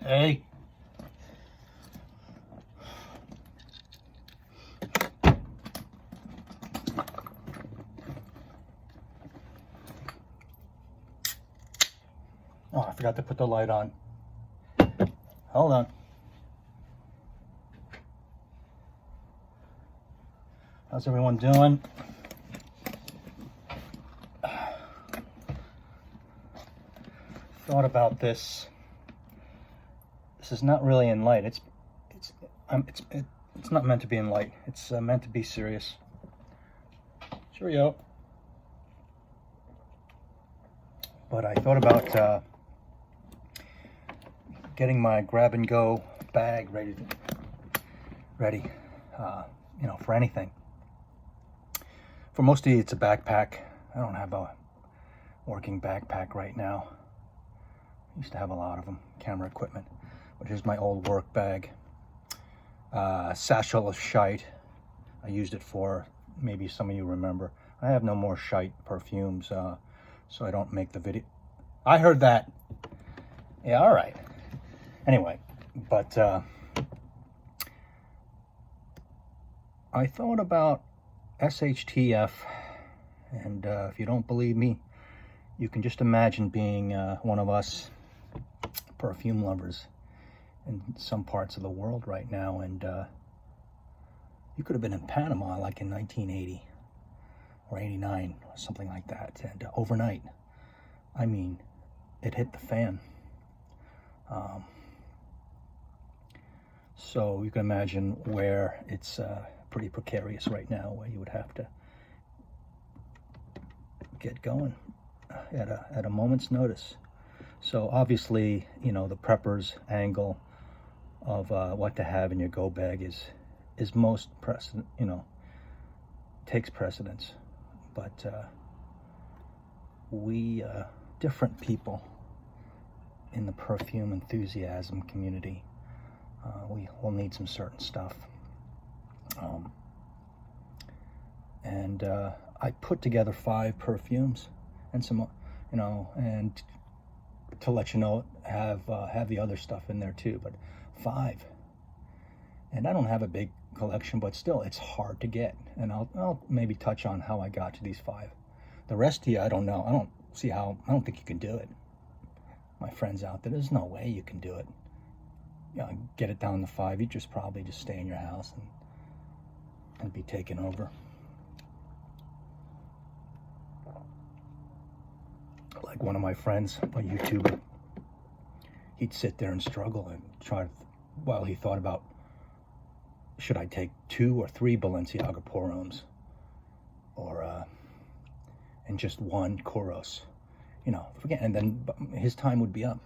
Hey. Oh, I forgot to put the light on. Hold on. How's everyone doing? Thought about this. This is not really in light. It's not meant to be in light. It's meant to be serious. Cheerio. But I thought about getting my grab and go bag ready, you know, for anything. For most of you, it's a backpack. I don't have a working backpack right now. I used to have a lot of them, camera equipment. But here's my old work bag. Satchel of Shite. I used it for, maybe some of you remember. I have no more Shite perfumes, so I don't make the video. I heard that. Yeah, all right. Anyway, but I thought about SHTF, and if you don't believe me, you can just imagine being one of us perfume lovers in some parts of the world right now, and you could have been in Panama like in 1980 or 89 or something like that, and overnight, I mean, it hit the fan. So you can imagine where it's pretty precarious right now, where you would have to get going at a moment's notice. So obviously, you know, the prepper's angle of what to have in your go bag is most precedent, you know, takes precedence. But we different people in the perfume enthusiasm community, we will need some certain stuff. And I put together 5 perfumes and some, you know, and to let you know, have the other stuff in there too, but 5. And I don't have a big collection, but still, it's hard to get. And I'll maybe touch on how I got to these 5. The rest of you, I don't know. I don't think you can do it. My friends out there, there's no way you can do it. You know, get it down to 5. You probably just stay in your house and be taken over. Like one of my friends, a YouTuber, he'd sit there and struggle and try to, while he thought about, should I take 2 or 3 Balenciaga Porums, or and just 1 Koros, you know, forget, and then his time would be up.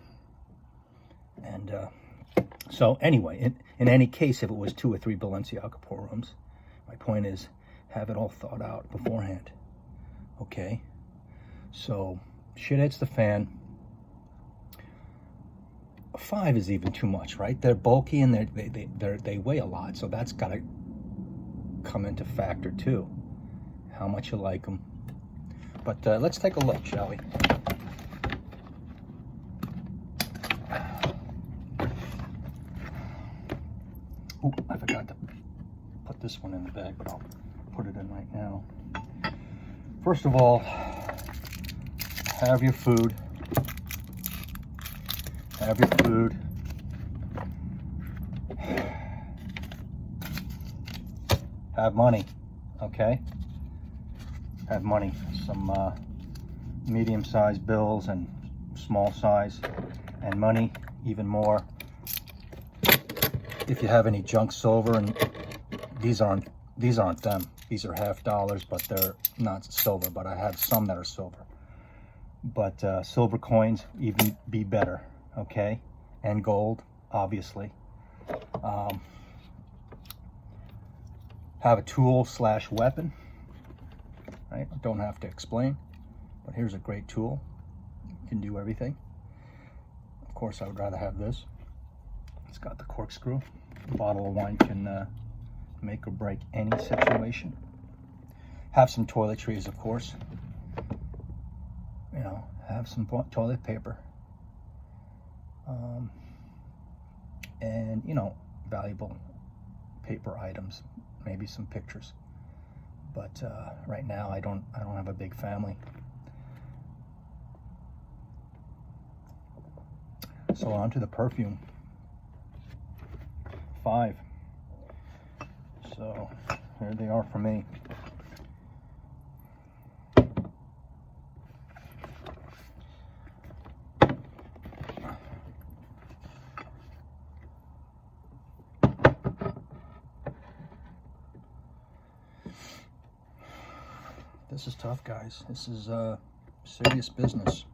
And so anyway, in any case, if it was 2 or 3 Balenciaga Porums, my point is, have it all thought out beforehand. Okay, so shit hits the fan. 5 is even too much, right? They're bulky and they weigh a lot, so that's got to come into factor too, how much you like them. But let's take a look, shall we? Oh, I forgot to put this one in the bag, but I'll put it in right now. First of all, have your food. Have your food. Have money, okay? Have money. Some medium-sized bills and small size, and money even more. If you have any junk silver, and these aren't them. These are $50, but they're not silver. But I have some that are silver. But silver coins even be better, okay? And gold, obviously. Have a tool / weapon, right? I don't have to explain, but here's a great tool. You can do everything. Of course, I would rather have this. It's got the corkscrew. A bottle of wine can make or break any situation. Have some toiletries, of course. You know, have some toilet paper. and, you know, valuable paper items, maybe some pictures. But right now I don't have a big family. So on to the perfume. 5. So here they are for me. This is tough, guys. This is serious business.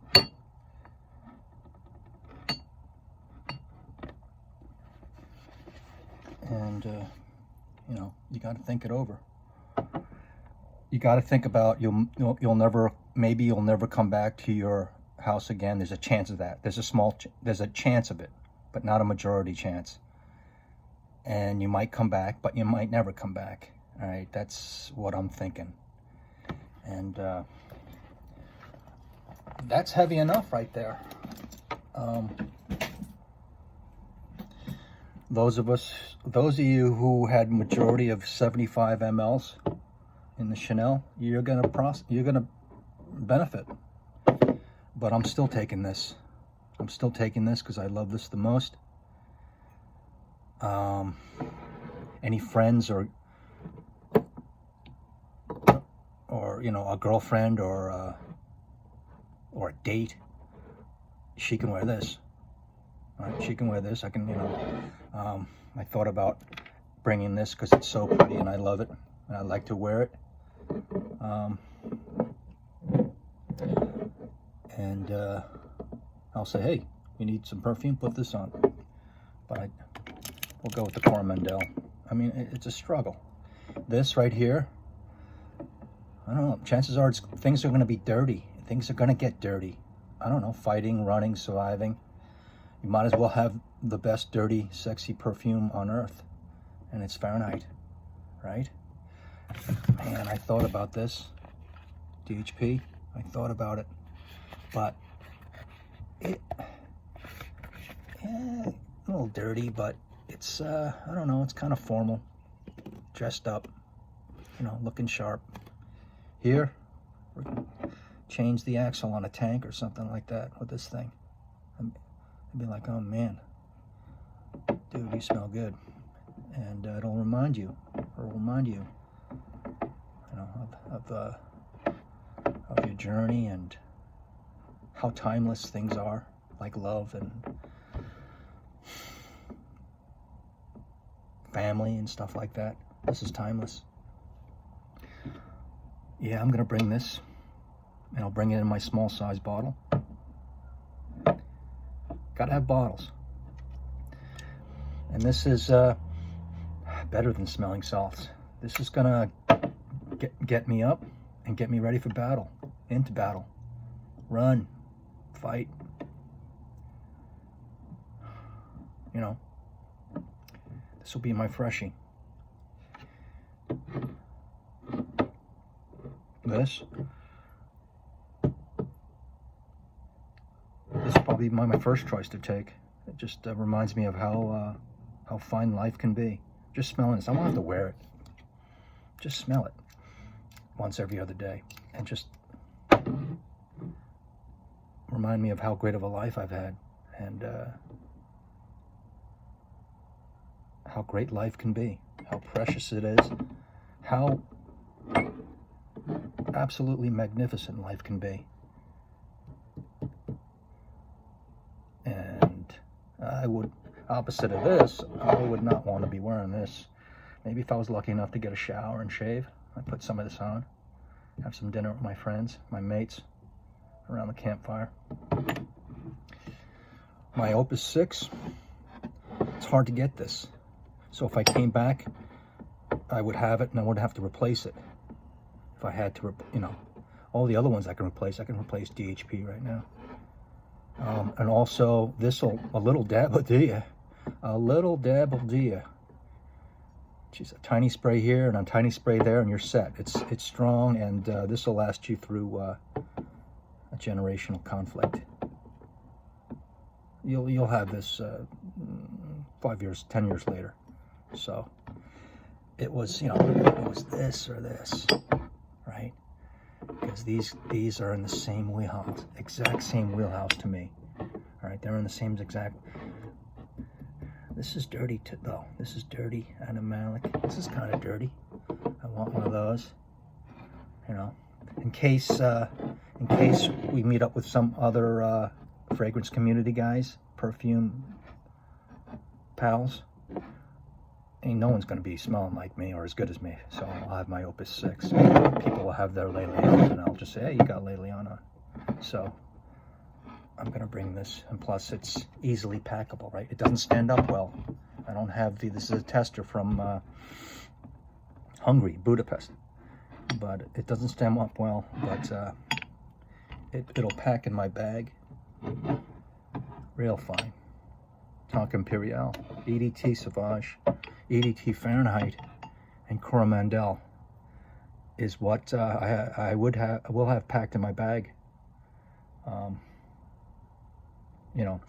And you know, you got to think it over. You got to think about you'll never, maybe you'll never come back to your house again. There's a chance of that. There's a chance of it, but not a majority chance. And you might come back, but you might never come back. All right, that's what I'm thinking. And that's heavy enough right there. Those of you who had majority of 75 mLs in the Chanel, you're gonna benefit. But I'm still taking this. I'm still taking this because I love this the most. Any friends or you know, a girlfriend or a date, she can wear this. All right, she can wear this. I can, you know, I thought about bringing this because it's so pretty and I love it and I like to wear it. And I'll say, hey, you need some perfume? Put this on. But we'll go with the Coromandel. I mean, it's a struggle. This right here, I don't know. Chances are things are going to be dirty. Things are going to get dirty. I don't know, fighting, running, surviving. You might as well have the best dirty, sexy perfume on earth. And it's Fahrenheit, right? Man, I thought about this. DHP, I thought about it. But yeah, a little dirty, but it's, I don't know, it's kind of formal. Dressed up, you know, looking sharp. Here, change the axle on a tank or something like that with this thing. I'd be like, oh man, dude, you smell good. And it'll remind you, you know, of your journey and how timeless things are, like love and family and stuff like that. This is timeless. Yeah, I'm gonna bring this, and I'll bring it in my small size bottle. Gotta have bottles. And this is better than smelling salts. This is gonna get me up and get me ready for battle, into battle. Run, fight. You know, this will be my freshie. This is probably my first choice to take. It just reminds me of how fine life can be. Just smelling this, I won't have to wear it. Just smell it once every other day, and just remind me of how great of a life I've had, and how great life can be, how precious it is, how absolutely magnificent life can be. And I would, opposite of this, I would not want to be wearing this. Maybe if I was lucky enough to get a shower and shave, I'd put some of this on, have some dinner with my friends, my mates, around the campfire. My Opus 6, it's hard to get this. So if I came back, I would have it and I would have to replace it. If I had to, you know, all the other ones I can replace DHP right now. And also this will, a little dab will do ya. A little dab will do ya. Just a tiny spray here and a tiny spray there and you're set. It's strong, and this will last you through a generational conflict. You'll have this 5 years, 10 years later. So it was, you know, it was this or this, right? Because these are in the same wheelhouse, exact same wheelhouse to me. All right, they're in the same exact. This is dirty though. This is dirty, animalic. This is kind of dirty. I want one of those. You know, in case we meet up with some other fragrance community guys, perfume pals. Ain't no one's going to be smelling like me or as good as me. So I'll have my Opus 6. People will have their Le Lion, and I'll just say, hey, you got Le Lion on. So I'm going to bring this, and plus it's easily packable, right? It doesn't stand up well. I don't have this is a tester from Hungary, Budapest. But it doesn't stand up well, but it'll pack in my bag. Real fine. Tonka Impériale, EDT Sauvage, EDT Fahrenheit, and Coromandel is what I will have packed in my bag. You know,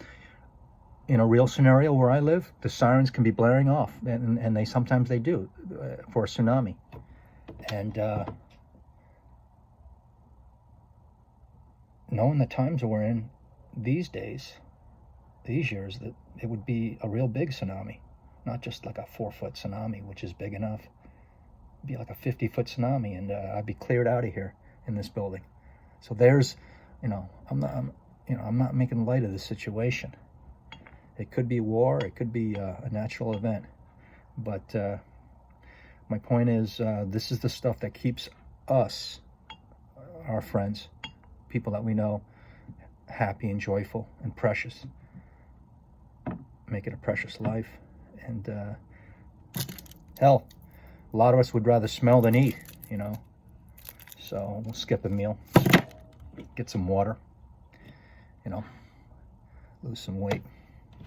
in a real scenario where I live, the sirens can be blaring off, and they sometimes they do for a tsunami. And knowing the times we're in these days, these years, that it would be a real big tsunami, not just like a 4-foot tsunami, which is big enough. It'd be like a 50-foot tsunami, and I'd be cleared out of here in this building. So there's, you know, I'm not making light of the situation. It could be war, it could be a natural event, but my point is, this is the stuff that keeps us, our friends, people that we know, happy and joyful and precious. Make it a precious life. And hell, a lot of us would rather smell than eat, you know. So we'll skip a meal, get some water, you know, lose some weight.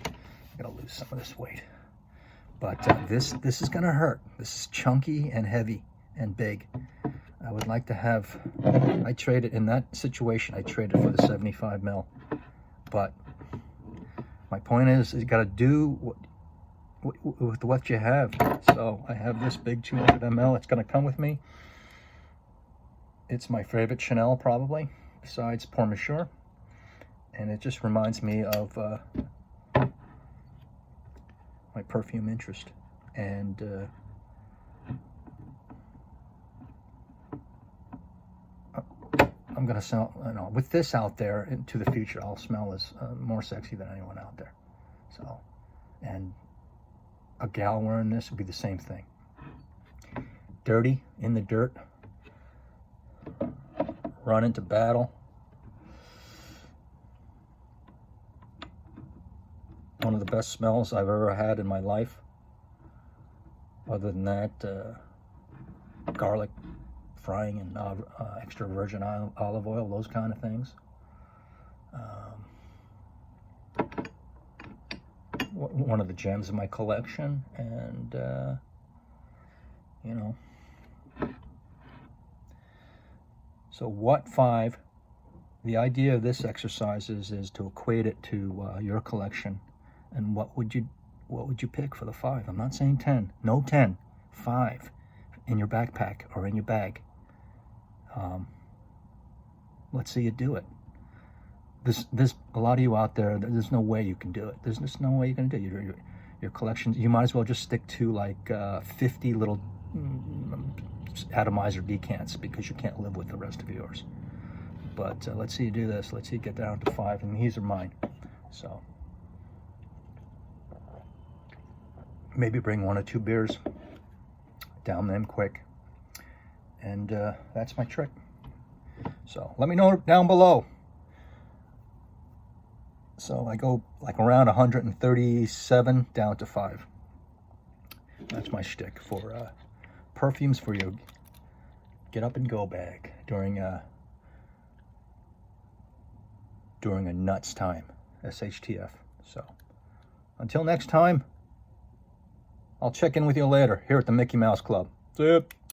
I gotta lose some of this weight. But this is gonna hurt. This is chunky and heavy and big. I would like to have, I traded, in that situation, I traded for the 75 mil. But my point is you gotta do with what you have. So I have this big 200 ml. It's gonna come with me. It's my favorite Chanel probably, besides Pour Monsieur. And it just reminds me of my perfume interest. And I'm gonna smell, you know, with this out there into the future, I'll smell as more sexy than anyone out there. So, and a gal wearing this would be the same thing. Dirty, in the dirt, run into battle. One of the best smells I've ever had in my life. Other than that, garlic frying in extra virgin olive oil, those kind of things. One of the gems in my collection, and you know. So what 5? The idea of this exercise is to equate it to your collection, and what would you pick for the 5? I'm not saying 10. No 10. 5 in your backpack or in your bag. Let's see you do it. There's a lot of you out there, there's no way you can do it. There's just no way you can do it. Your collection, you might as well just stick to like 50 little atomizer decants, because you can't live with the rest of yours. But let's see you do this. Let's see you get down to 5, and these are mine. So maybe bring 1 or 2 beers, down them quick, and that's my trick. So let me know down below. So I go like around 137 down to 5. That's my shtick for perfumes for your get up and go bag during a nuts time, SHTF. So until next time, I'll check in with you later here at the Mickey Mouse Club. See ya.